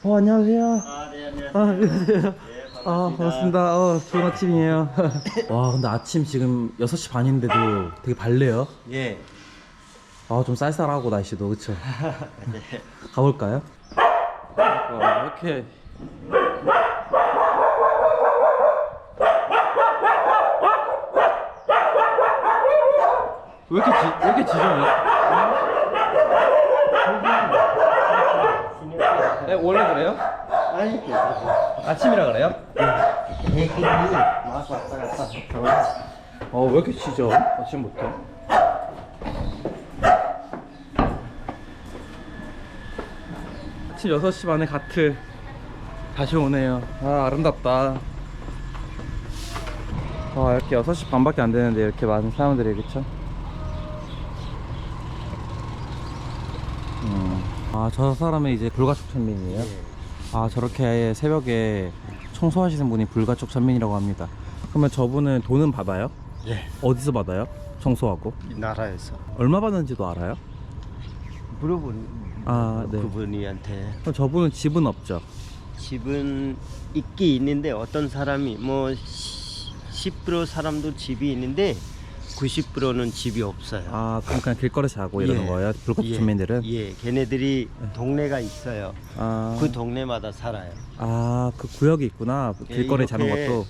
안녕하세요. 네, 안녕하세요. 안녕하세요. 네, 반갑습니다. 좋은 아침이에요. 와, 근데 아침 지금 6시 반인데도 되게 밝네요. 예. 좀 쌀쌀하고 날씨도, 그쵸? 네. 가볼까요? 이렇게. 왜 이렇게 지저해? 네, 원래 그래요? 아니, 아침이라 그래요? 애기들이 막 왔다 갔다 왜 이렇게 지져? 아침부터? 아침 6시 반에 가트 다시 오네요. 아름답다. 이렇게 6시 반밖에 안 되는데 이렇게 많은 사람들이, 그쵸? 저 사람은 이제 불가촉 천민이에요? 저렇게 새벽에 청소하시는 분이 불가촉 천민이라고 합니다. 그러면 저분은 돈은 받아요? 예. 어디서 받아요? 청소하고? 이 나라에서 얼마 받는지도 알아요? 물어본 네. 그분이한테 그럼 저분은 집은 없죠? 집은 있긴 있는데 어떤 사람이 뭐 10% 사람도 집이 있는데 90%는 집이 없어요. 그럼 그냥 길거리 자고 이러는 예. 거예요? 불가촉 천민들은? 예, 걔네들이 동네가 있어요. 그 동네마다 살아요. 그 구역이 있구나. 길거리 자는 이렇게 것도.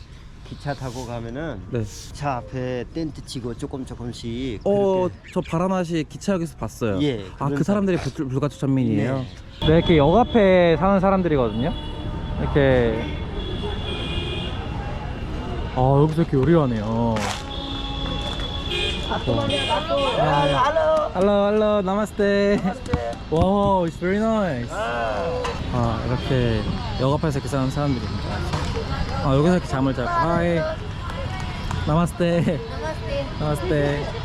기차 타고 가면은 네. 차 앞에 텐트 치고 조금씩 저 바라나시 기차역에서 봤어요. 예, 그 그런 사람들이 불가촉 천민이에요? 네. 네, 이렇게 역 앞에 사는 사람들이거든요. 이렇게. 여기서 이렇게 요리하네요. Hello, namaste. Wow, it's very nice. 이렇게 역 앞에서 이렇게 사는 사람들입니다. 여기서 이렇게 잠을 자고. Hi. Namaste. Namaste.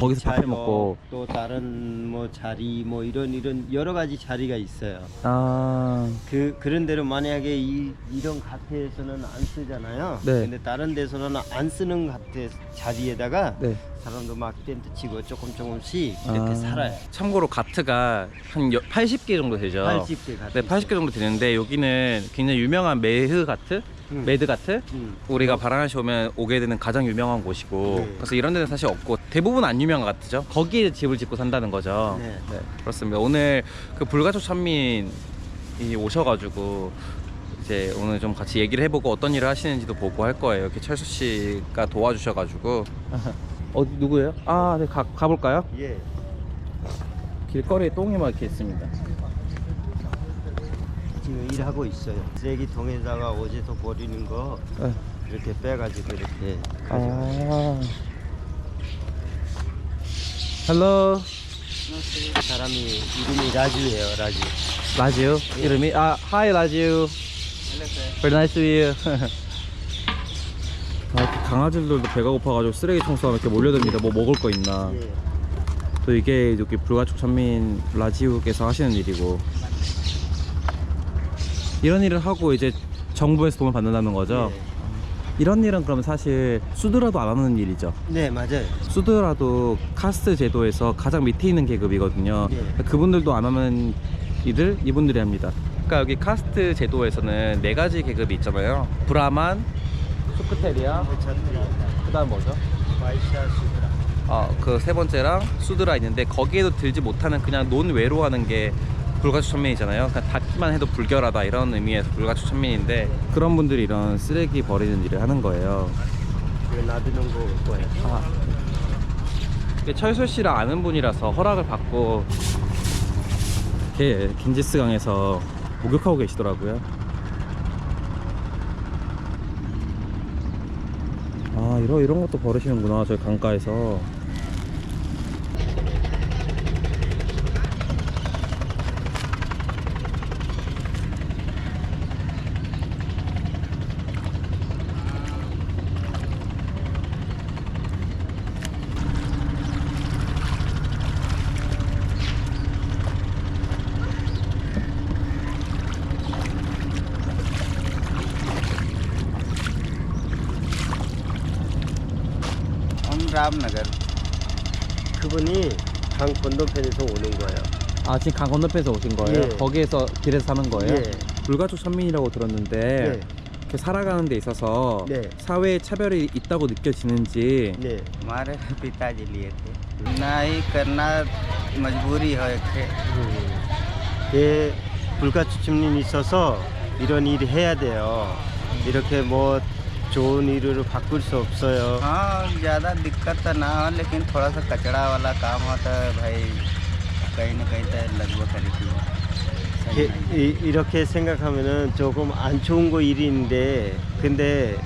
거기서 밥해 먹고. 또 다른 뭐 자리 뭐 이런 여러 가지 자리가 있어요. 그런 데로 만약에 이런 가트에서는 안 쓰잖아요. 네. 근데 다른 데서는 안 쓰는 가트 자리에다가 네. 사람도 막 텐트 치고 조금씩 이렇게 살아요. 참고로 가트가 한 80개 정도 되죠. 80개 가트. 네, 80개 정도 되는데 여기는 굉장히 유명한 메흐 가트? 메드 가트? 우리가 바라나시 오면 오게 되는 가장 유명한 곳이고, 네. 그래서 이런 데는 사실 없고 대부분 안 유명한 가트죠. 거기에 집을 짓고 산다는 거죠. 네. 그렇습니다. 오늘 그 불가촉 천민이 오셔가지고 이제 오늘 좀 같이 얘기를 해보고 어떤 일을 하시는지도 보고 할 거예요. 이렇게 철수 씨가 도와주셔가지고. 누구예요? 네, 가볼까요? 예. 길거리에 똥이 막 이렇게 있습니다. 지금 일하고 있어요. 쓰레기통에다가 어제서 버리는 거 네. 이렇게 빼가지고 이렇게 가져가요. 헬로. 사람이 이름이 라주예요. 라주. 라지우? 이름이? 하이 라지우. Very nice to meet you. 강아지들도 배가 고파가지고 쓰레기 청소하면 이렇게 몰려듭니다. 뭐 먹을 거 있나. 예. 또 이게 여기 불가촉 천민 라지우께서 하시는 일이고, 이런 일을 하고 이제 정부에서 돈을 받는다는 거죠. 예. 이런 일은 그럼 사실 수드라도 안 하는 일이죠. 네, 맞아요. 수드라도 카스트 제도에서 가장 밑에 있는 계급이거든요. 예. 그분들도 안 하는 일을 이분들이 합니다. 그러니까 여기 카스트 제도에서는 4가지 계급이 있잖아요. 브라만, 수크테리아, 그 다음 뭐죠? 와이샤 수드라. 그 세 번째랑 수드라 있는데, 거기에도 들지 못하는 그냥 논외로 하는 게 불가촉 천민이잖아요. 그냥 닿기만 해도 불결하다 이런 의미에서 불가촉 천민인데, 그런 분들이 이런 쓰레기 버리는 일을 하는 거예요. 이거 놔두는 거예요. 철수 씨랑 아는 분이라서 허락을 받고 이렇게 긴지스강에서 목욕하고 계시더라고요. 이런 것도 버리시는구나, 저희 강가에서. रामनगर. 그분이 강 건너편에서 오는 거예요. 아, 지금 강 건너편에서 오신 거예요? 예. 거기에서 길에서 사는 거예요? 예. 불가촉 천민이라고 들었는데 네. 이렇게 살아가는 데 있어서 네. 사회에 차별이 있다고 느껴지는지. 네. हमारे पिताजी लिए थे नहीं करना मजबूरी है थे 예, 불가촉천민이 있어서 이런 일을 해야 돼요. 이렇게 뭐 좋은 일을 바꿀 수 없어요. हाँ ज़्यादा दिक्कत तो ना हो लेकिन थोड़ा सा कचरा वाला काम होता है भाई कहीं ना कहीं तो लगभग करेगी 이렇게 생각하면은 조금 안 좋은 거 일인데 근데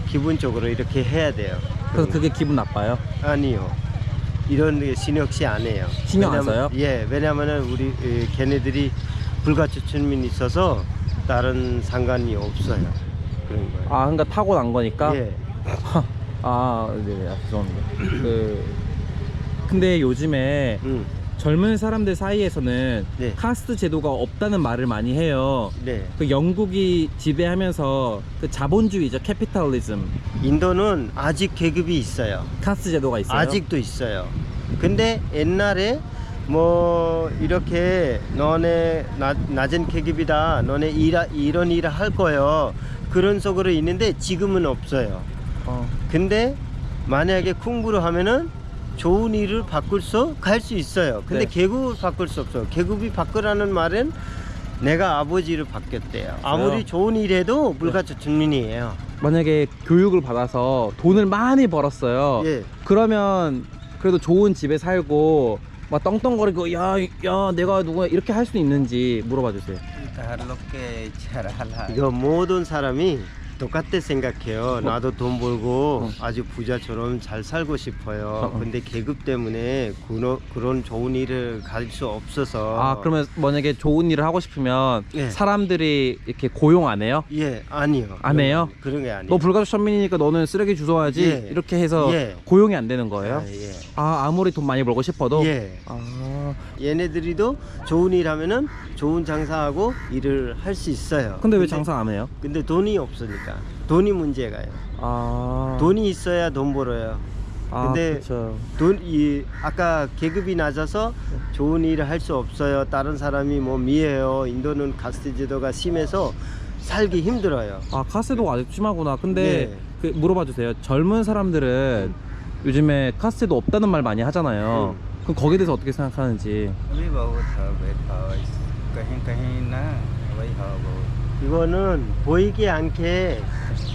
기본적으로 이렇게 해야 돼요. 그래서 그게 기분 나빠요? 아니요. 이런 게 신경 안 해요. 신경 안 왜냐면- 써요? 예, 왜냐면은 우리 걔네들이 불가촉천민이 있어서 다른 상관이 없어요. 그런 거예요. 아, 그러니까 타고난 거니까? 예. 아, 네, 죄송합니다. 근데 요즘에 젊은 사람들 사이에서는 네. 카스트 제도가 없다는 말을 많이 해요. 네. 그 영국이 지배하면서 그 자본주의죠, 캐피탈리즘. 인도는 아직 계급이 있어요. 카스트 제도가 있어요. 아직도 있어요. 근데 옛날에 뭐 이렇게 너네 낮은 계급이다. 너네 이런 일을 할 거예요. 그런 속으로 있는데 지금은 없어요. 근데 만약에 공부를 하면은 좋은 일을 바꿀 수 갈 수 있어요. 근데 네. 계급을 바꿀 수 없어요. 계급이 바꾸라는 말은 내가 아버지를 바뀌었대요. 아무리 좋은 일해도 불가촉천민이에요. 만약에 교육을 받아서 돈을 많이 벌었어요. 예. 그러면 그래도 좋은 집에 살고 막 떵떵거리고 야 내가 누구야 이렇게 할 수 있는지 물어봐 주세요. तो हर लोग के इच्छा रहा 이거 모든 사람이 똑같게 생각해요. 나도 돈 벌고 아주 부자처럼 잘 살고 싶어요. 근데 계급 때문에 그런 좋은 일을 가질 수 없어서. 아, 그러면 만약에 좋은 일을 하고 싶으면 예. 사람들이 이렇게 고용 안 해요? 예, 아니요. 안 해요? 그런 게 아니에요. 너 불가촉 천민이니까 너는 쓰레기 주워야지 예. 이렇게 해서 예. 고용이 안 되는 거예요? 아, 예. 아, 아무리 돈 많이 벌고 싶어도? 예. 아, 얘네들이도 좋은 일 하면은 좋은 장사하고 일을 할 수 있어요. 근데 왜 장사 안 해요? 근데 돈이 없으니까. 돈이 문제가요. 아, 돈이 있어야 돈 벌어요. 근데 그쵸. 아까 계급이 낮아서 좋은 일을 할 수 없어요. 다른 사람이 뭐 미해요. 인도는 카스트 제도가 심해서 살기 힘들어요. 아, 카스트도 아직 심하구나. 근데 네. 그 물어봐 주세요. 젊은 사람들은 요즘에 카스트도 없다는 말 많이 하잖아요. 그럼 거기에 대해서 어떻게 생각하는지. अभी बहुत है भेदभाव कहीं कहीं ना वही है बहुत 이거는 보이지 않게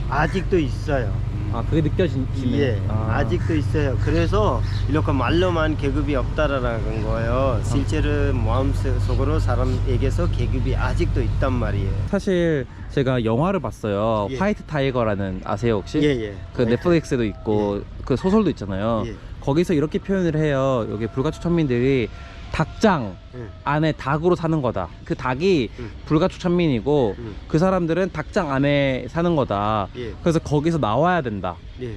아직도 있어요. 아, 그게 느껴지시네. 예, 아직도 있어요. 그래서 이렇게 말로만 계급이 없다라는 거예요. 실제로 마음속으로 사람에게서 계급이 아직도 있단 말이에요. 사실 제가 영화를 봤어요. 예. 화이트 타이거라는 아세요 혹시? 예. 그 넷플릭스도 있고 그 소설도 있잖아요. 예. 거기서 이렇게 표현을 해요. 여기 불가촉 천민들이 닭장 예. 안에 닭으로 사는 거다. 그 닭이 불가촉 천민이고 그 사람들은 닭장 안에 사는 거다. 예. 그래서 거기서 나와야 된다. 예.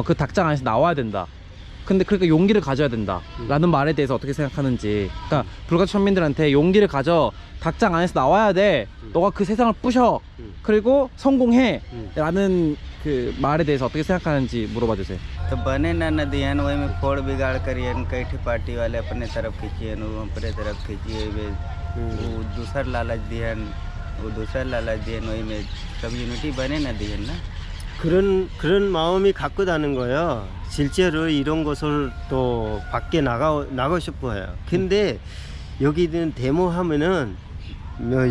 그 닭장 안에서 나와야 된다. 근데 그러니까 용기를 가져야 된다 라는 말에 대해서 어떻게 생각하는지. 그러니까 불가촉 천민들한테 용기를 가져, 닭장 안에서 나와야 돼, 너가 그 세상을 부셔, 그리고 성공해 라는 그 말에 대해서 어떻게 생각하는지 물어봐 주세요. तो बने ना नदियन वही में फोड़ बिगाड़ करियन कई पार्टी वाले अपने तरफ खींचियन वो अपने तरफ खींचिए वो दूसर लालच दियन वो दूसर लालच दियन वही में सब यूनिटी बने ना दियन ना 그런 마음이 갖고 다는 거예요. 실제로 이런 것을 또 밖에 나가고 싶어요. 근데 여기는 데모하면은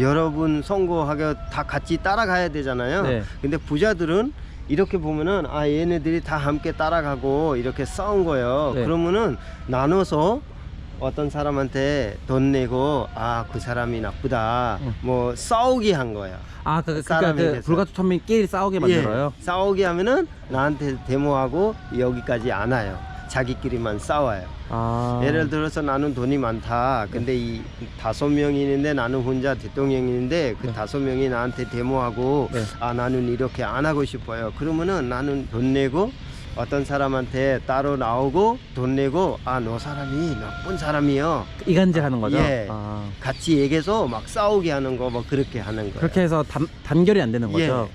여러분 선거하고 다 같이 따라가야 되잖아요. 네. 근데 부자들은 이렇게 보면은 얘네들이 다 함께 따라가고 이렇게 싸운 거예요. 네. 그러면은 나눠서 어떤 사람한테 돈 내고 그 사람이 나쁘다 뭐 싸우게 한 거예요. 그러니까 사람에 그 대해서. 불가촉 천민끼리 싸우게 만들어요? 예, 싸우게 하면은 나한테 데모하고 여기까지 안 와요. 자기끼리만 싸워요. 예를 들어서 나는 돈이 많다. 근데 이 5명이 있는데 나는 혼자 대통령이 있는데 그 5명이 나한테 데모하고 네. 나는 이렇게 안 하고 싶어요. 그러면은 나는 돈 내고 어떤 사람한테 따로 나오고 돈 내고 너 사람이 나쁜 사람이요. 이간질 하는 거죠? 예. 같이 얘기해서 막 싸우게 하는 거 뭐 그렇게 하는 거예요. 그렇게 해서 단결이 안 되는 거죠?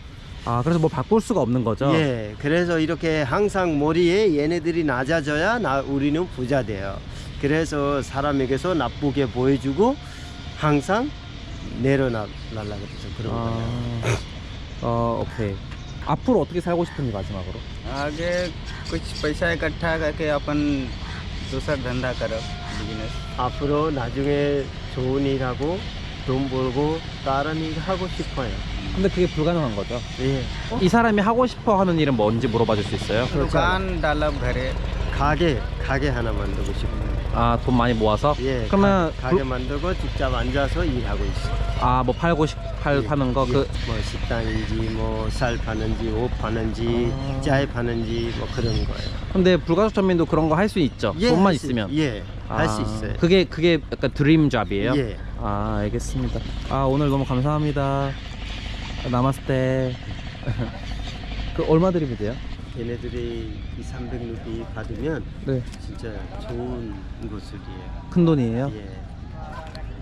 그래서 뭐 바꿀 수가 없는 거죠? 예, 그래서 이렇게 항상 머리에 얘네들이 낮아져야 우리는 부자 돼요. 그래서 사람에게서 나쁘게 보여주고 항상 내려놔라 그래서 그런 거예요. 오케이. 앞으로 어떻게 살고 싶은지 마지막으로. आगे कुछ पैसा इकट्ठा करके अपन दूसरा धंधा करो बिजनेस 앞으로 나중에 좋은 일하고 돈 벌고 다른 일 하고 싶어요. 근데 그게 불가능한 거죠. 예. 이 사람이 하고 싶어 하는 일은 뭔지 물어봐 줄 수 있어요? दुकान डालो घरे 가게 하나 만들고 싶어요. 아, 돈 많이 모아서? 예. 그러면 가게 만들고 직접 앉아서 일하고 있어요. 뭐 팔고 파는 거 예. 그 뭐 식당인지 뭐 쌀 파는지 옷 파는지 짜이 파는지 뭐 그런 거예요. 근데 불가촉 천민도 그런 거 할 수 있죠. 예, 돈만 할 수- 있으면. 예. 할 수 있어요. 그게 약간 드림 잡이에요? 예. 아, 알겠습니다. 오늘 너무 감사합니다. 나마스테. 그 얼마 드리면 돼요? 걔네들이 200-300루피 받으면 네. 진짜 좋은 것들이에요. 큰 돈이에요? 예.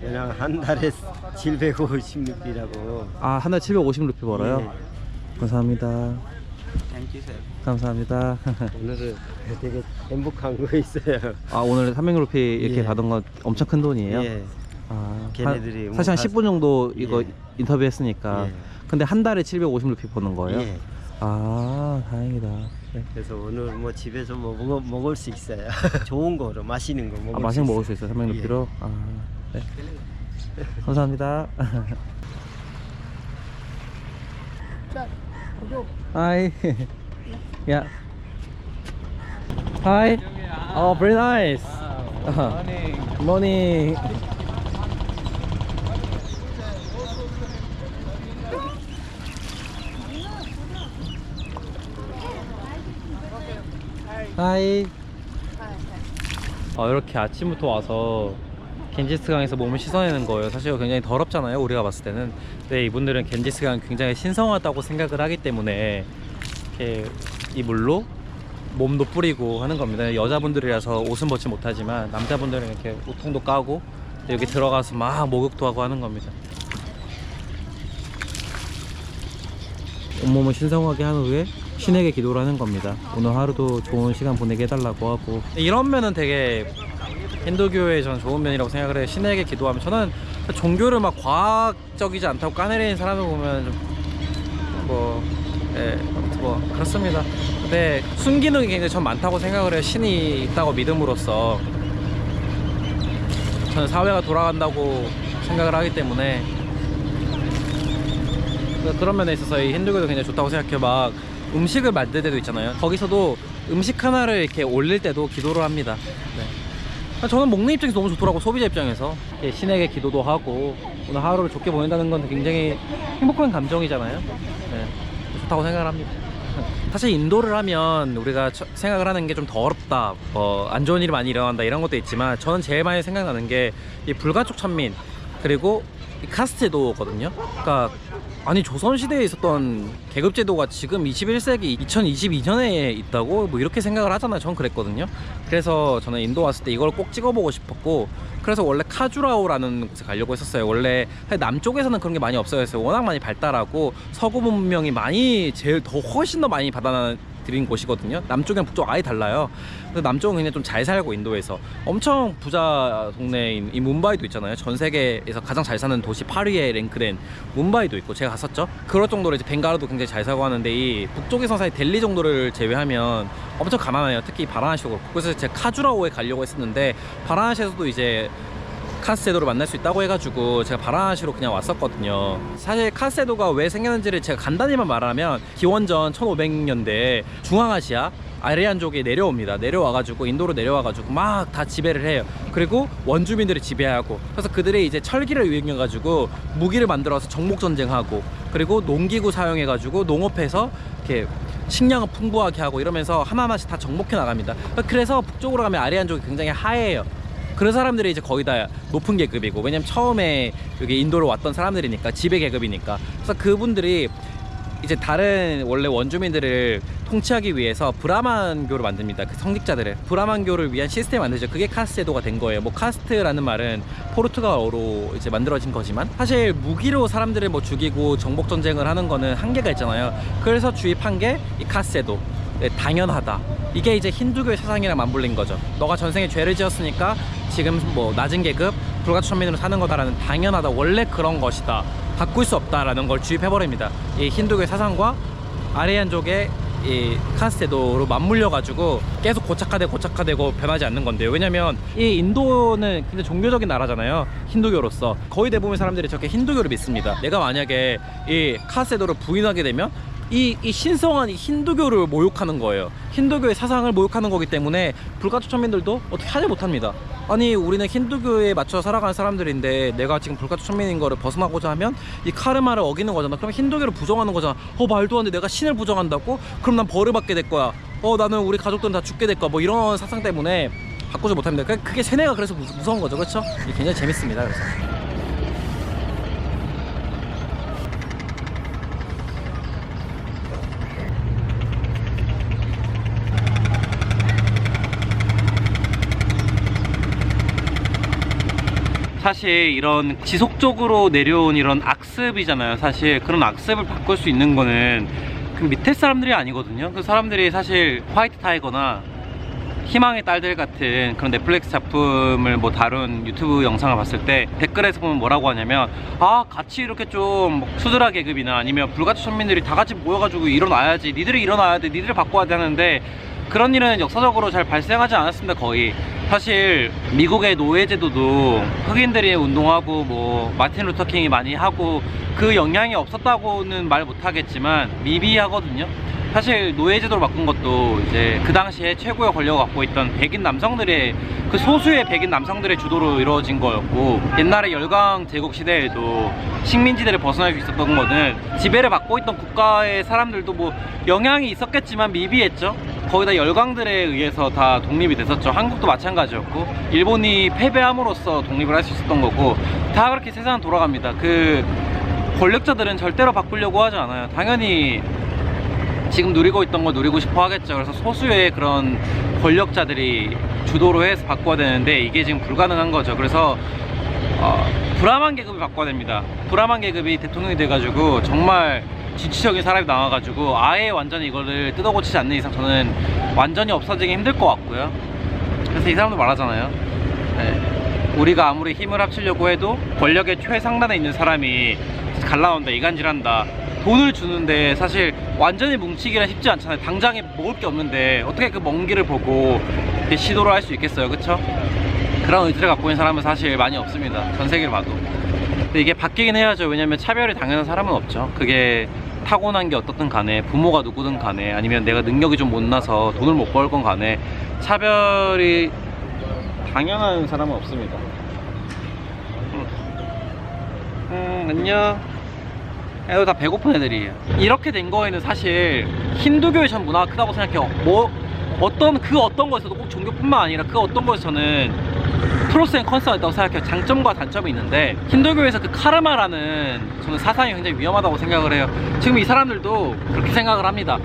그냥 한 달에 750루피라고. 한 달 750루피 벌어요? 예. 감사합니다. Thank you sir 감사합니다. 오늘은 되게 행복한 거 있어요. 오늘 300루피 이렇게 예. 받은 거 엄청 큰 돈이에요? 예. 사실 걔네들이 한 뭐 10분 정도 이거 예. 인터뷰했으니까. 예. 근데 한 달에 750루피 버는 거예요? 예. 다행이다. 네. 그래서 오늘 뭐 집에서 뭐 먹을 수 있어요. 좋은 거로 맛있는 거 먹을 맛있는 거 먹을 수 수 있어요, 300루피로? 네. 감사합니다. Hi. Yeah. Hi. Oh, very nice. Morning. Morning. Hi. 이렇게 아침부터 와서 겐지스강에서 몸을 씻어내는 거예요. 사실 굉장히 더럽잖아요, 우리가 봤을 때는. 근데 이분들은 겐지스강 굉장히 신성하다고 생각을 하기 때문에 이렇게 이 물로 몸도 뿌리고 하는 겁니다. 여자분들이라서 옷은 벗지 못하지만 남자분들은 이렇게 우통도 까고 여기 들어가서 막 목욕도 하고 하는 겁니다. 온몸을 신성하게 한 후에 신에게 기도를 하는 겁니다. 오늘 하루도 좋은 시간 보내게 해달라고 하고. 이런 면은 되게 힌두교의 전 좋은 면이라고 생각을 해요. 신에게 기도하면. 저는 종교를 막 과학적이지 않다고 까내리는 사람을 보면 뭐 그렇습니다. 근데 순기능이 굉장히 전 많다고 생각을 해요. 신이 있다고 믿음으로써 저는 사회가 돌아간다고 생각을 하기 때문에 그런 면에 있어서 이 힌두교도 굉장히 좋다고 생각해요. 막 음식을 만들 때도 있잖아요. 거기서도 음식 하나를 이렇게 올릴 때도 기도를 합니다. 네. 저는 먹는 입장에서 너무 좋더라고, 소비자 입장에서. 신에게 기도도 하고 오늘 하루를 좋게 보낸다는 건 굉장히 행복한 감정이잖아요. 네. 좋다고 생각을 합니다. 사실 인도를 하면 우리가 생각을 하는 게 좀 더 어렵다, 안 좋은 일이 많이 일어난다 이런 것도 있지만 저는 제일 많이 생각나는 게 이 불가촉 천민 그리고 이 카스트 제도거든요. 그러니까 아니 조선시대에 있었던 계급제도가 지금 21세기 2022년에 있다고 뭐 이렇게 생각을 하잖아요. 전 그랬거든요. 그래서 저는 인도 왔을 때 이걸 꼭 찍어보고 싶었고, 그래서 원래 카주라오라는 곳에 가려고 했었어요. 원래 남쪽에서는 그런 게 많이 없어요. 워낙 많이 발달하고 서구 문명이 많이 훨씬 더 많이 받아들인 곳이거든요. 남쪽이랑 북쪽 아예 달라요. 근데 남쪽은 그냥 좀 잘 살고, 인도에서 엄청 부자 동네인 이 뭄바이도 있잖아요. 전 세계에서 가장 잘 사는 도시 8위에 랭크된 뭄바이도 있고, 제가 갔었죠. 그럴 정도로 이제 벵갈루도 굉장히 잘 살고 하는데 이 북쪽에서 사실 델리 정도를 제외하면 엄청 가난해요. 특히 바라나시도 그렇고. 그래서 제가 카주라오에 가려고 했었는데 바라나시에서도 이제 카스트 제도를 만날 수 있다고 해가지고 제가 바라나시로 그냥 왔었거든요. 사실 카스트 제도가 왜 생겼는지를 제가 간단히만 말하면 기원전 1500년대 중앙아시아 아리안족이 내려옵니다. 내려와가지고 인도로 내려와가지고 막 다 지배를 해요. 그리고 원주민들을 지배하고, 그래서 그들이 이제 철기를 이용해가지고 무기를 만들어서 정복 전쟁하고, 그리고 농기구 사용해가지고 농업해서 이렇게 식량을 풍부하게 하고 이러면서 하나하나씩 다 정복해 나갑니다. 그래서 북쪽으로 가면 아리안족이 굉장히 하해해요. 그런 사람들이 이제 거의 다 높은 계급이고, 왜냐면 처음에 여기 인도로 왔던 사람들이니까, 지배 계급이니까. 그래서 그분들이 이제 다른 원래 원주민들을 통치하기 위해서 브라만교를 만듭니다. 그 성직자들을 브라만교를 위한 시스템을 만들죠. 그게 카스트 제도가 된 거예요. 뭐 카스트라는 말은 포르투갈어로 이제 만들어진 거지만 사실 무기로 사람들을 뭐 죽이고 정복 전쟁을 하는 거는 한계가 있잖아요. 그래서 주입한 게 이 카스트 제도. 네, 당연하다. 이게 이제 힌두교의 사상이랑 맞물린 거죠. 너가 전생에 죄를 지었으니까 지금 뭐 낮은 계급 불가초 천민으로 사는 거다라는 당연하다, 원래 그런 것이다, 바꿀 수 없다라는 걸 주입해버립니다. 이 힌두교의 사상과 아리안족의 이 카스테도로 맞물려 가지고 계속 고착화되고 변하지 않는 건데요. 왜냐면 이 인도는 근데 종교적인 나라잖아요. 힌두교로서 거의 대부분 사람들이 저렇게 힌두교를 믿습니다. 내가 만약에 이 카스테도를 부인하게 되면 이 신성한 이 힌두교를 모욕하는 거예요. 힌두교의 사상을 모욕하는 거기 때문에 불가초 천민들도 어떻게 하지 못합니다. 아니 우리는 힌두교에 맞춰 살아가는 사람들인데 내가 지금 불가초 천민인 거를 벗어나고자 하면 이 카르마를 어기는 거잖아. 그럼 힌두교를 부정하는 거잖아. 말도 안 돼. 내가 신을 부정한다고? 그럼 난 벌을 받게 될 거야. 나는 우리 가족들은 다 죽게 될 거야. 뭐 이런 사상 때문에 바꾸지 못합니다. 그게 세뇌가 그래서 무서운 거죠. 그렇죠? 이게 굉장히 재밌습니다. 그래서 사실 이런 지속적으로 내려온 이런 악습이잖아요. 사실 그런 악습을 바꿀 수 있는 거는 그 밑에 사람들이 아니거든요. 그 사람들이 사실 화이트 타이거나 희망의 딸들 같은 그런 넷플릭스 작품을 뭐 다룬 유튜브 영상을 봤을 때 댓글에서 보면 뭐라고 하냐면 같이 이렇게 좀 수드라 계급이나 아니면 불가초 천민들이 다 같이 모여가지고 일어나야지, 니들이 일어나야 돼, 니들이 바꿔야 돼 하는데 그런 일은 역사적으로 잘 발생하지 않았습니다. 거의. 사실 미국의 노예제도도 흑인들이 운동하고 뭐 마틴 루터 킹이 많이 하고 그 영향이 없었다고는 말 못하겠지만 미비하거든요. 사실 노예제도를 바꾼 것도 이제 그 당시에 최고의 권력을 갖고 있던 백인 남성들의 그 소수의 백인 남성들의 주도로 이루어진 거였고, 옛날에 열강 제국 시대에도 식민지대를 벗어날 수 있었던 거는 지배를 받고 있던 국가의 사람들도 뭐 영향이 있었겠지만 미비했죠. 거의 다 열강들에 의해서 다 독립이 됐었죠. 한국도 마찬가지였고, 일본이 패배함으로써 독립을 할 수 있었던 거고, 다 그렇게 세상은 돌아갑니다. 그 권력자들은 절대로 바꾸려고 하지 않아요. 당연히 지금 누리고 있던 걸 누리고 싶어 하겠죠. 그래서 소수의 그런 권력자들이 주도로 해서 바꿔야 되는데 이게 지금 불가능한 거죠. 그래서 브라만 계급을 바꿔야 됩니다. 브라만 계급이 대통령이 돼가지고 정말 진취적인 사람이 나와가지고 아예 완전히 이거를 뜯어고치지 않는 이상 저는 완전히 없어지기 힘들 것 같고요. 그래서 이 사람도 말하잖아요. 네. 우리가 아무리 힘을 합치려고 해도 권력의 최상단에 있는 사람이 갈라온다, 이간질한다, 돈을 주는데 사실 완전히 뭉치기는 쉽지 않잖아요. 당장에 먹을 게 없는데 어떻게 그 먼 길을 보고 이렇게 시도를 할 수 있겠어요. 그쵸? 그런 의지를 갖고 있는 사람은 사실 많이 없습니다. 전 세계를 봐도. 근데 이게 바뀌긴 해야죠. 왜냐면 차별이 당연한 사람은 없죠. 그게 타고난 게 어떻든 간에, 부모가 누구든 간에, 아니면 내가 능력이 좀 못나서 돈을 못 벌 건 간에 차별이 당연한 사람은 없습니다. 안녕. 애들 다 배고픈 애들이에요. 이렇게 된 거에는 사실 힌두교의 전 문화가 크다고 생각해요. 어떤 거에서도 꼭 종교뿐만 아니라 그 어떤 거에서 저는 프로스 앤 컨스가 있다고 생각해요. 장점과 단점이 있는데, 힌두교에서 그 카르마라는 저는 사상이 굉장히 위험하다고 생각을 해요. 지금 이 사람들도 그렇게 생각을 합니다.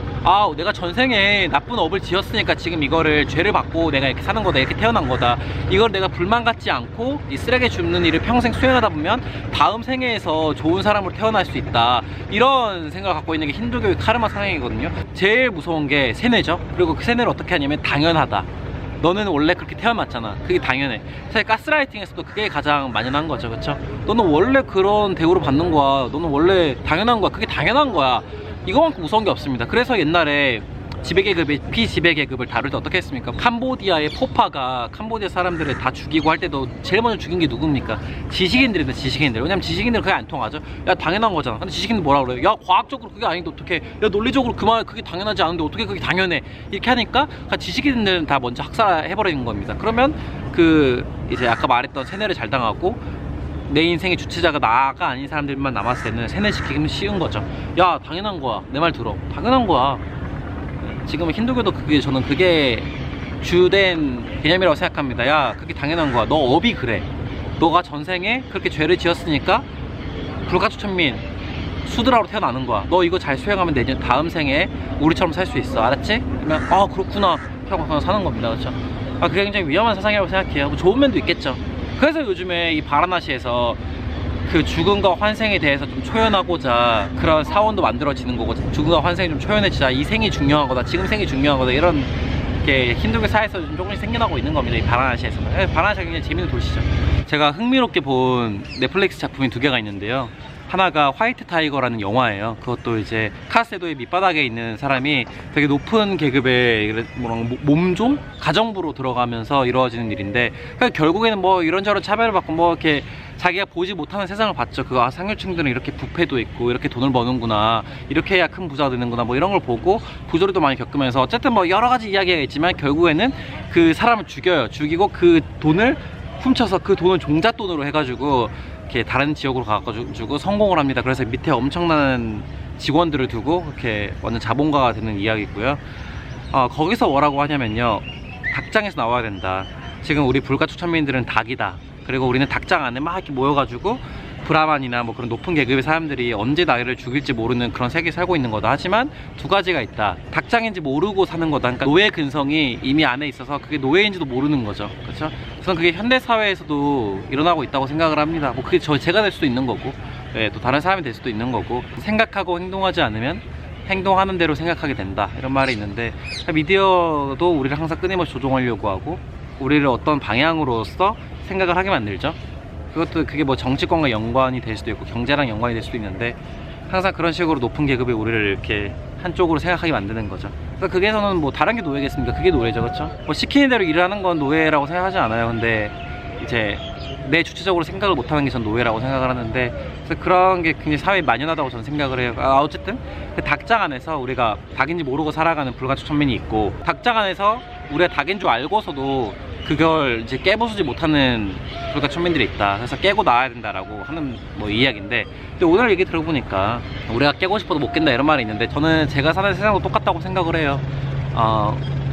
내가 전생에 나쁜 업을 지었으니까 지금 이거를 죄를 받고 내가 이렇게 사는 거다, 이렇게 태어난 거다, 이걸 내가 불만 갖지 않고 이 쓰레기 줍는 일을 평생 수행하다 보면 다음 생애에서 좋은 사람으로 태어날 수 있다, 이런 생각을 갖고 있는 게 힌두교의 카르마 상향이거든요. 제일 무서운 게 세뇌죠. 그리고 그 세뇌를 어떻게 하냐면 당연하다, 너는 원래 그렇게 태어났잖아, 그게 당연해. 사실 가스라이팅에서도 그게 가장 만연한 거죠. 그쵸? 너는 원래 그런 대우를 받는 거야, 너는 원래 당연한 거야, 그게 당연한 거야. 이거만큼 무서운 게 없습니다. 그래서 옛날에 지배계급의 피지배계급을 다룰 때 어떻게 했습니까? 캄보디아의 포파가 캄보디아 사람들을 다 죽이고 할 때도 제일 먼저 죽인 게 누굽니까? 지식인들인데, 지식인들. 왜냐면 지식인들은 그게 안 통하죠. 야, 당연한 거잖아. 근데 지식인들 뭐라 그래요? 야, 과학적으로 그게 아닌데 어떻게, 야, 논리적으로 그 말 그게 당연하지 않은데 어떻게 그게 당연해, 이렇게 하니까 지식인들은 다 먼저 학살해버리는 겁니다. 그러면 이제 아까 말했던 세뇌를 잘 당하고 내 인생의 주체자가 나가 아닌 사람들만 남았을 때는 세뇌시키기 쉬운 거죠. 야, 당연한 거야, 내 말 들어, 당연한 거야. 지금 힌두교도 저는 그게 주된 개념이라고 생각합니다. 야, 그게 당연한 거야. 너 업이 그래. 너가 전생에 그렇게 죄를 지었으니까 불가초 천민 수드라로 태어나는 거야. 너 이거 잘 수행하면 내년 다음 생에 우리처럼 살 수 있어. 알았지? 그러면 그렇구나 하고 그냥 사는 겁니다. 그렇죠? 그게 굉장히 위험한 사상이라고 생각해요. 뭐 좋은 면도 있겠죠. 그래서 요즘에 이 바라나시에서 그 죽음과 환생에 대해서 좀 초연하고자 그런 사원도 만들어지는 거고, 죽음과 환생이 좀 초연해지자, 이 생이 중요하거나 지금 생이 중요하거나 이런 이렇게 힌두교 사회에서 좀 조금씩 생겨나고 있는 겁니다. 이 바라나시에서는. 바라나시가 굉장히 재밌는 도시죠. 제가 흥미롭게 본 넷플릭스 작품이 2개가 있는데요. 하나가 화이트 타이거라는 영화예요. 그것도 이제 카세도의 밑바닥에 있는 사람이 되게 높은 계급의 몸종? 가정부로 들어가면서 이루어지는 일인데, 결국에는 뭐 이런저런 차별을 받고 뭐 이렇게 자기가 보지 못하는 세상을 봤죠. 그 상류층들은 이렇게 부패도 있고 이렇게 돈을 버는구나, 이렇게 해야 큰 부자가 되는구나, 뭐 이런 걸 보고 부조리도 많이 겪으면서 어쨌든 뭐 여러 가지 이야기가 있지만 결국에는 그 사람을 죽여요. 죽이고 그 돈을 훔쳐서 그 돈을 종잣돈으로 해가지고 이렇게 다른 지역으로 가가지고 성공을 합니다. 그래서 밑에 엄청난 직원들을 두고 이렇게 완전 자본가가 되는 이야기고요. 거기서 뭐라고 하냐면요, 닭장에서 나와야 된다. 지금 우리 불가촉 천민들은 닭이다. 그리고 우리는 닭장 안에 막 이렇게 모여가지고 브라만이나 뭐 그런 높은 계급의 사람들이 언제 나를 죽일지 모르는 그런 세계에 살고 있는 거다. 하지만 2가지가 있다. 닭장인지 모르고 사는 거다. 그러니까 노예 근성이 이미 안에 있어서 그게 노예인지도 모르는 거죠. 그렇죠? 저는 그게 현대 사회에서도 일어나고 있다고 생각을 합니다. 뭐 그게 제가 될 수도 있는 거고, 네, 또 다른 사람이 될 수도 있는 거고, 생각하고 행동하지 않으면 행동하는 대로 생각하게 된다, 이런 말이 있는데, 미디어도 우리를 항상 끊임없이 조종하려고 하고 우리를 어떤 방향으로서 생각을 하게 만들죠. 그게 뭐 정치권과 연관이 될 수도 있고 경제랑 연관이 될 수도 있는데, 항상 그런 식으로 높은 계급이 우리를 이렇게 한쪽으로 생각하게 만드는 거죠. 그래서 그게서는 뭐 다른 게 노예겠습니까? 그게 노예죠, 그렇죠? 뭐 시키는 대로 일을 하는 건 노예라고 생각하지 않아요. 근데 이제 내 주체적으로 생각을 못하는 게 전 노예라고 생각을 하는데, 그래서 그런 게 굉장히 사회에 만연하다고 저는 생각을 해요. 어쨌든 그 닭장 안에서 우리가 닭인지 모르고 살아가는 불가촉 천민이 있고, 닭장 안에서 우리가 닭인 줄 알고서도 그걸 이제 깨부수지 못하는 불가촉 천민들이 있다. 그래서 깨고 나와야 된다라고 하는 뭐 이야기인데, 근데 오늘 얘기 들어보니까 우리가 깨고 싶어도 못 깬다, 이런 말이 있는데, 저는 제가 사는 세상도 똑같다고 생각을 해요.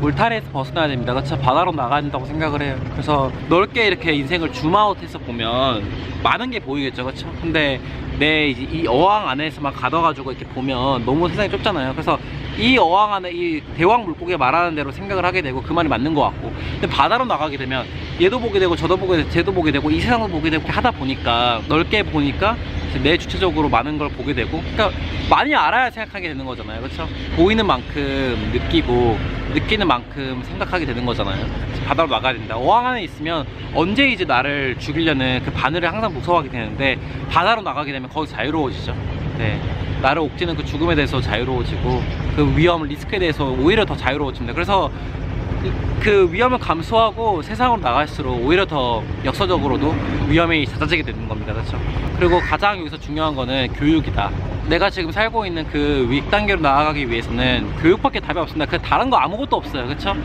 울타리에서 벗어나야 됩니다. 그렇죠? 바다로 나가야 된다고 생각을 해요. 그래서 넓게 이렇게 인생을 줌아웃해서 보면 많은 게 보이겠죠, 그렇죠? 근데 이 어항 안에서만 가둬가지고 이렇게 보면 너무 세상이 좁잖아요. 그래서 이 어항 안에 이 대왕 물고기가 말하는 대로 생각을 하게 되고 그 말이 맞는 것 같고, 근데 바다로 나가게 되면 얘도 보게 되고 저도 보게 되고 쟤도 보게 되고 이 세상도 보게 되고 하다 보니까, 넓게 보니까 내 주체적으로 많은 걸 보게 되고, 그러니까 많이 알아야 생각하게 되는 거잖아요, 그렇죠? 보이는 만큼 느끼고 느끼는 만큼 생각하게 되는 거잖아요. 바다로 나가야 된다. 어항 안에 있으면 언제 이제 나를 죽이려는 그 바늘을 항상 무서워하게 되는데, 바다로 나가게 되면 거기서 자유로워지죠. 네, 나를 옥죄는 그 죽음에 대해서 자유로워지고 그 위험, 리스크에 대해서 오히려 더 자유로워집니다. 그래서 그 위험을 감수하고 세상으로 나갈수록 오히려 더 역사적으로도 위험이 잦아지게 되는 겁니다, 그렇죠? 그리고 가장 여기서 중요한 거는 교육이다. 내가 지금 살고 있는 그 윗단계로 나아가기 위해서는 교육밖에 답이 없습니다. 그 다른 거 아무것도 없어요, 그렇죠?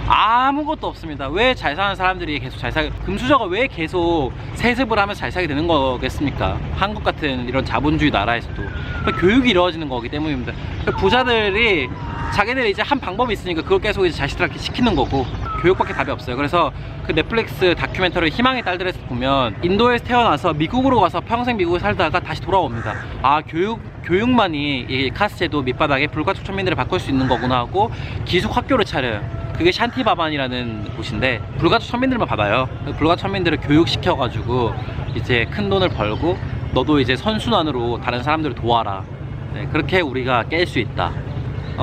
아무것도 없습니다. 왜 잘 사는 사람들이 계속 잘 살게, 금수저가 왜 계속 세습을 하면서 잘 살게 되는 거겠습니까? 한국 같은 이런 자본주의 나라에서도 교육이 이루어지는 거기 때문입니다. 부자들이 자기들이 이제 한 방법이 있으니까 그걸 계속 이제 자식들한테 시키는 거고, 교육밖에 답이 없어요. 그래서 그 넷플릭스 다큐멘터리 희망의 딸들에서 보면 인도에서 태어나서 미국으로 가서 평생 미국에 살다가 다시 돌아옵니다. 교육만이 이 카스제도 밑바닥에 불가촉 천민들을 바꿀 수 있는 거구나 하고 기숙 학교를 차려요. 그게 샨티바반이라는 곳인데 불가촉 천민들만 받아요. 불가촉 천민들을 교육시켜가지고 이제 큰 돈을 벌고 너도 이제 선순환으로 다른 사람들을 도와라. 네, 그렇게 우리가 깰 수 있다.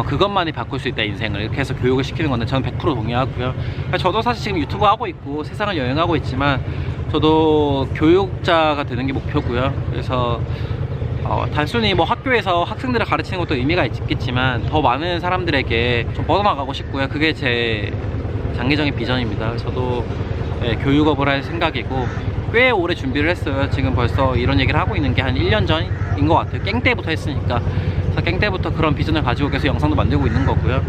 그것만이 바꿀 수 있다, 인생을. 이렇게 해서 교육을 시키는 건데 저는 100% 동의하고요. 저도 사실 지금 유튜브 하고 있고 세상을 여행하고 있지만 저도 교육자가 되는 게 목표고요. 그래서 단순히 뭐 학교에서 학생들을 가르치는 것도 의미가 있겠지만 더 많은 사람들에게 좀 뻗어나가고 싶고요. 그게 제 장기적인 비전입니다. 저도 교육업을 할 생각이고 꽤 오래 준비를 했어요. 지금 벌써 이런 얘기를 하고 있는 게 한 1년 전인 것 같아요. 깽 때부터 했으니까. 그래서 깽 때부터 그런 비전을 가지고 계속 영상도 만들고 있는 거고요.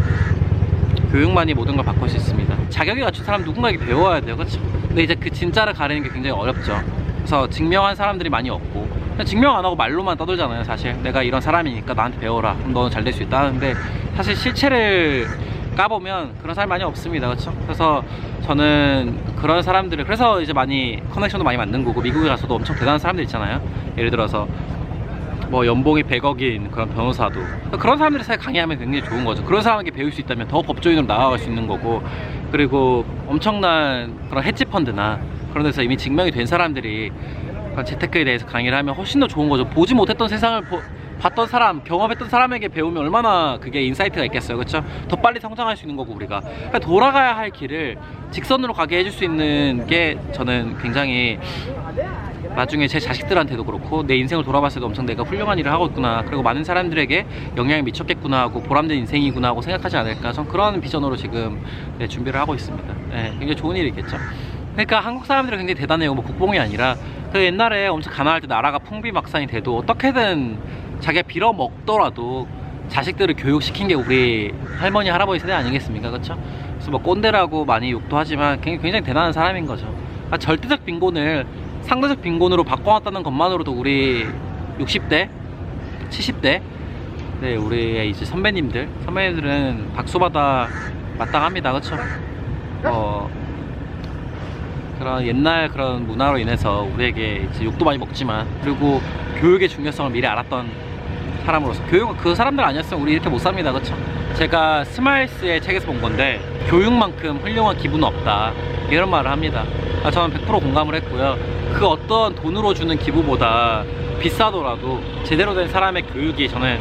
교육만이 모든 걸 바꿀 수 있습니다. 자격이 갖춘 사람 누군가에게 배워야 돼요, 그렇죠? 근데 이제 그 진짜를 가리는 게 굉장히 어렵죠. 그래서 증명한 사람들이 많이 없고, 증명 안 하고 말로만 떠들잖아요. 사실 내가 이런 사람이니까 나한테 배워라, 그럼 너는 잘 될 수 있다 하는데, 사실 실체를 까보면 그런 사람이 많이 없습니다, 그렇죠? 그래서 저는 그런 사람들을, 그래서 이제 많이 커넥션도 많이 만든 거고, 미국에 가서도 엄청 대단한 사람들 있잖아요. 예를 들어서 뭐 연봉이 100억인 그런 변호사도, 그런 사람들이 사실 강의하면 굉장히 좋은 거죠. 그런 사람에게 배울 수 있다면 더 법조인으로 나아갈 수 있는 거고, 그리고 엄청난 그런 헤지펀드나 그런 데서 이미 증명이 된 사람들이 그런 재테크에 대해서 강의를 하면 훨씬 더 좋은 거죠. 보지 못했던 세상을 봤던 사람, 경험했던 사람에게 배우면 얼마나 그게 인사이트가 있겠어요. 그렇죠? 더 빨리 성장할 수 있는 거고 우리가. 그러니까 돌아가야 할 길을 직선으로 가게 해줄 수 있는 게 저는 굉장히 나중에 제 자식들한테도 그렇고 내 인생을 돌아봤을 때 엄청 내가 훌륭한 일을 하고 있구나, 그리고 많은 사람들에게 영향을 미쳤겠구나 하고 보람된 인생이구나 하고 생각하지 않을까, 전 그런 비전으로 지금 네, 준비를 하고 있습니다. 네, 굉장히 좋은 일이겠죠. 그러니까 한국 사람들은 굉장히 대단해요. 뭐 국뽕이 아니라 그 옛날에 엄청 가난할 때 나라가 풍비박산이 돼도 어떻게든 자기가 빌어먹더라도 자식들을 교육시킨 게 우리 할머니 할아버지 세대 아니겠습니까? 그렇죠? 그래서 뭐 꼰대라고 많이 욕도 하지만 굉장히 대단한 사람인 거죠. 그러니까 절대적 빈곤을 상대적 빈곤으로 바꿔놨다는 것만으로도 우리 60대 70대 네, 우리의 이제 선배님들은 박수받아 마땅합니다. 그렇죠? 그런 옛날 그런 문화로 인해서 우리에게 이제 욕도 많이 먹지만, 그리고 교육의 중요성을 미리 알았던 사람으로서, 교육은 그 사람들 아니었으면 우리 이렇게 못 삽니다. 그렇죠? 제가 스마일스의 책에서 본 건데 교육만큼 훌륭한 기부는 없다, 이런 말을 합니다. 저는 100% 공감을 했고요. 그 어떤 돈으로 주는 기부보다 비싸더라도 제대로 된 사람의 교육이 저는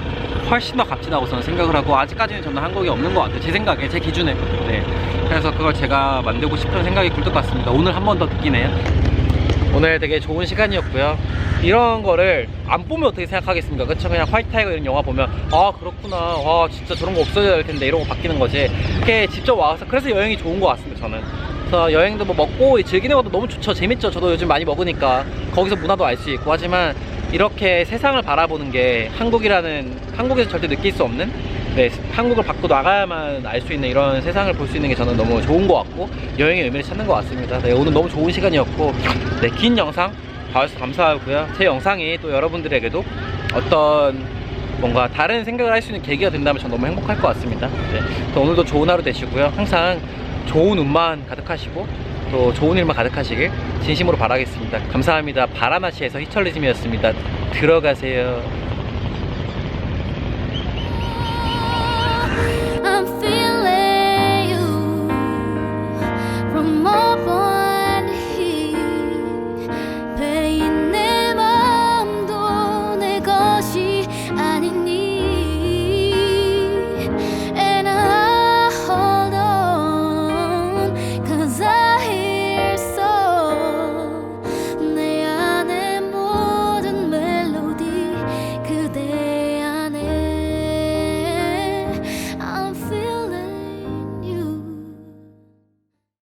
훨씬 더 값지다고 저는 생각을 하고, 아직까지는 저는 한국에 없는 것 같아요. 제 생각에, 제 기준에. 네. 그래서 그걸 제가 만들고 싶은 생각이 굴뚝 같습니다. 오늘 한 번 더 느끼네요. 오늘 되게 좋은 시간이었고요. 이런 거를 안 보면 어떻게 생각하겠습니까? 그쵸? 그냥 화이트 타이거 이런 영화 보면 아 그렇구나, 와 진짜 저런 거 없어져야 될 텐데 이러고 바뀌는 거지. 이렇게 직접 와서, 그래서 여행이 좋은 것 같습니다. 저는 그래서 여행도 뭐 먹고 즐기는 것도 너무 좋죠. 재밌죠. 저도 요즘 많이 먹으니까 거기서 문화도 알 수 있고. 하지만 이렇게 세상을 바라보는 게 한국에서 절대 느낄 수 없는, 네, 한국을 밖으로 나가야만 알 수 있는 이런 세상을 볼 수 있는 게 저는 너무 좋은 것 같고 여행의 의미를 찾는 것 같습니다. 네, 오늘 너무 좋은 시간이었고, 네, 긴 영상 봐주셔서 감사하고요. 제 영상이 또 여러분들에게도 어떤 뭔가 다른 생각을 할 수 있는 계기가 된다면 전 너무 행복할 것 같습니다. 네, 또 오늘도 좋은 하루 되시고요. 항상 좋은 운만 가득하시고 또 좋은 일만 가득하시길 진심으로 바라겠습니다. 감사합니다. 바라나시에서 히철리즘이었습니다. 들어가세요.